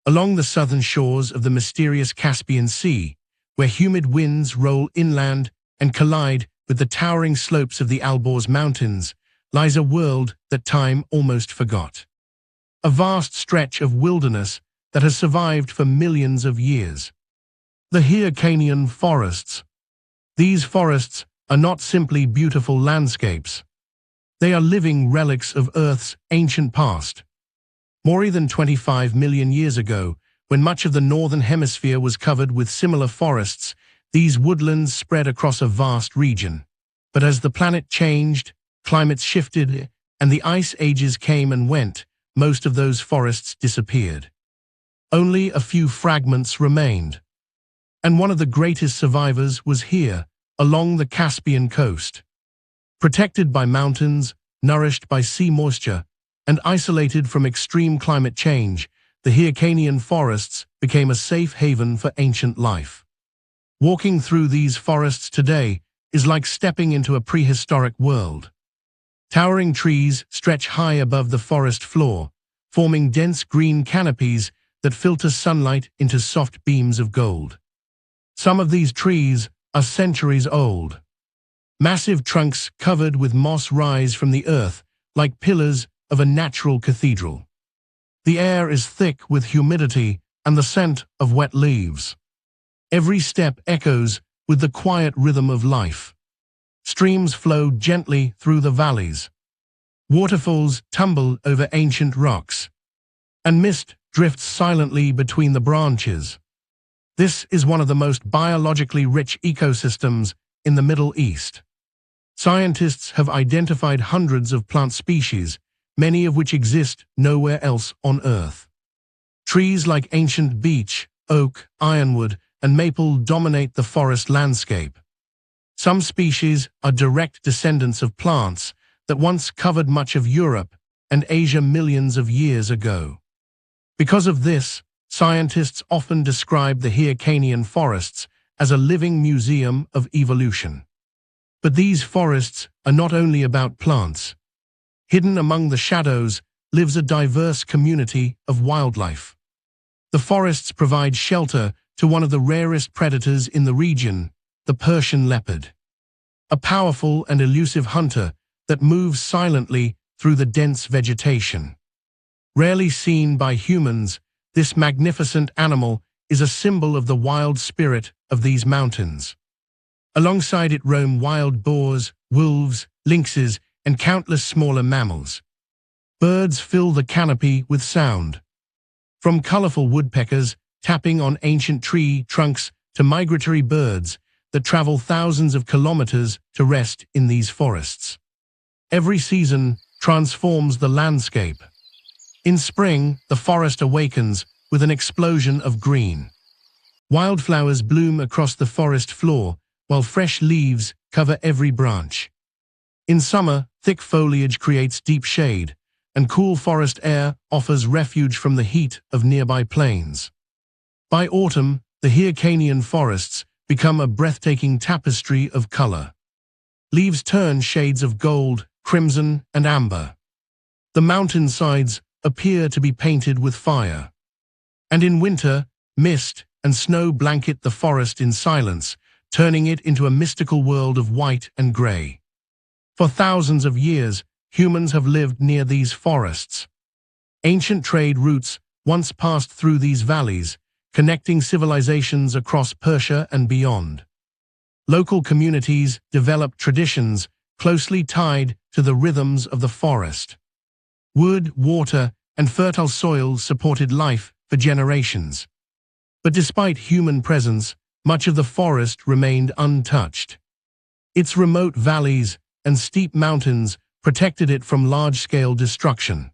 along the southern shores of the mysterious Caspian Sea, where humid winds roll inland and collide with the towering slopes of the Alborz Mountains, lies a world that time almost forgot. A vast stretch of wilderness that has survived for millions of years. The Hyrcanian Forests. These forests are not simply beautiful landscapes. They are living relics of Earth's ancient past. More than 25 million years ago, when much of the northern hemisphere was covered with similar forests, these woodlands spread across a vast region. But as the planet changed, climates shifted, and the ice ages came and went, most of those forests disappeared. Only a few fragments remained. And one of the greatest survivors was here, along the Caspian coast. Protected by mountains, nourished by sea moisture, and isolated from extreme climate change, the Hyrcanian forests became a safe haven for ancient life. Walking through these forests today is like stepping into a prehistoric world. Towering trees stretch high above the forest floor, forming dense green canopies that filter sunlight into soft beams of gold. Some of these trees are centuries old. Massive trunks covered with moss rise from the earth like pillars of a natural cathedral. The air is thick with humidity and the scent of wet leaves. Every step echoes with the quiet rhythm of life. Streams flow gently through the valleys. Waterfalls tumble over ancient rocks. And mist drifts silently between the branches. This is one of the most biologically rich ecosystems in the Middle East. Scientists have identified hundreds of plant species, many of which exist nowhere else on Earth. Trees like ancient beech, oak, ironwood, and maple dominate the forest landscape. Some species are direct descendants of plants that once covered much of Europe and Asia millions of years ago. Because of this, scientists often describe the Hyrcanian forests as a living museum of evolution. But these forests are not only about plants. Hidden among the shadows lives a diverse community of wildlife. The forests provide shelter to one of the rarest predators in the region, the Persian leopard. A powerful and elusive hunter that moves silently through the dense vegetation. Rarely seen by humans, this magnificent animal is a symbol of the wild spirit of these mountains. Alongside it roam wild boars, wolves, lynxes, and countless smaller mammals. Birds fill the canopy with sound. From colorful woodpeckers tapping on ancient tree trunks to migratory birds that travel thousands of kilometers to rest in these forests. Every season transforms the landscape. In spring, the forest awakens with an explosion of green. Wildflowers bloom across the forest floor, while fresh leaves cover every branch. In summer, thick foliage creates deep shade, and cool forest air offers refuge from the heat of nearby plains. By autumn, the Hyrcanian forests become a breathtaking tapestry of color. Leaves turn shades of gold, crimson, and amber. The mountainsides appear to be painted with fire. And in winter, mist and snow blanket the forest in silence, turning it into a mystical world of white and gray. For thousands of years, humans have lived near these forests. Ancient trade routes once passed through these valleys, connecting civilizations across Persia and beyond. Local communities developed traditions closely tied to the rhythms of the forest. Wood, water, and fertile soil supported life for generations. But despite human presence, much of the forest remained untouched. Its remote valleys and steep mountains protected it from large-scale destruction.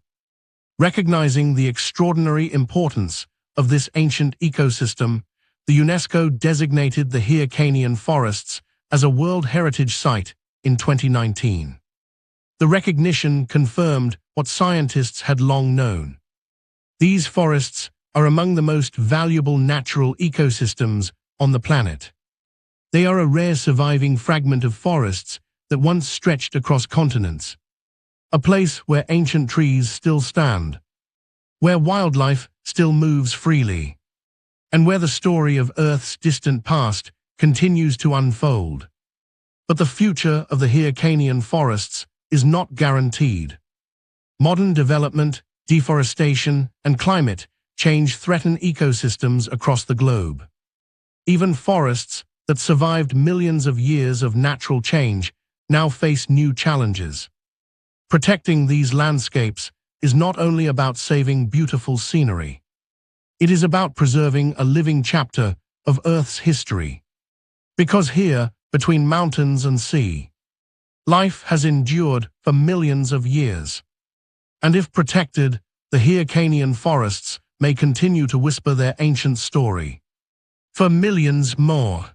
Recognizing the extraordinary importance of this ancient ecosystem, the UNESCO designated the Hyrcanian forests as a World Heritage Site in 2019. The recognition confirmed what scientists had long known. These forests are among the most valuable natural ecosystems on the planet. They are a rare surviving fragment of forests that once stretched across continents. A place where ancient trees still stand. Where wildlife still moves freely, and where the story of Earth's distant past continues to unfold. But the future of the Hyrcanian forests is not guaranteed. Modern development, deforestation, and climate change threaten ecosystems across the globe. Even forests that survived millions of years of natural change now face new challenges. Protecting these landscapes is not only about saving beautiful scenery. It is about preserving a living chapter of Earth's history. Because here, between mountains and sea, life has endured for millions of years. And if protected, the Hyrcanian forests may continue to whisper their ancient story for millions more.